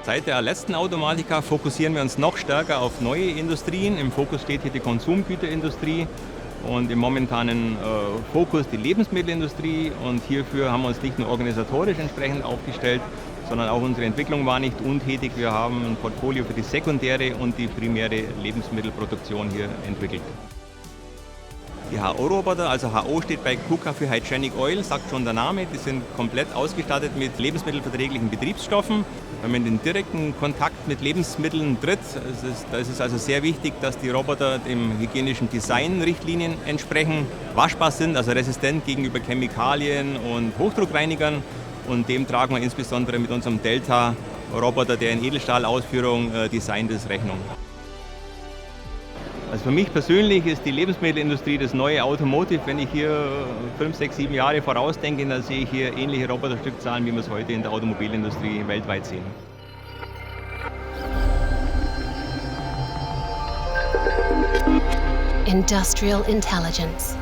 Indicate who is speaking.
Speaker 1: Seit der letzten Automatica fokussieren wir uns noch stärker auf neue Industrien. Im Fokus steht hier die Konsumgüterindustrie und im momentanen Fokus die Lebensmittelindustrie. Und hierfür haben wir uns nicht nur organisatorisch entsprechend aufgestellt, sondern auch unsere Entwicklung war nicht untätig. Wir haben ein Portfolio für die sekundäre und die primäre Lebensmittelproduktion hier entwickelt. Die HO-Roboter, also HO steht bei KUKA für Hygienic Oil, sagt schon der Name. Die sind komplett ausgestattet mit lebensmittelverträglichen Betriebsstoffen. Wenn man in den direkten Kontakt mit Lebensmitteln tritt, da ist es also sehr wichtig, dass die Roboter dem hygienischen Design-Richtlinien entsprechen, waschbar sind, also resistent gegenüber Chemikalien und Hochdruckreinigern. Und dem tragen wir insbesondere mit unserem Delta-Roboter, der in Edelstahlausführung designt ist, Rechnung. Also für mich persönlich ist die Lebensmittelindustrie das neue Automotive. Wenn ich hier 5, 6, 7 Jahre vorausdenke, dann sehe ich hier ähnliche Roboterstückzahlen, wie wir es heute in der Automobilindustrie weltweit sehen.
Speaker 2: Industrial Intelligence.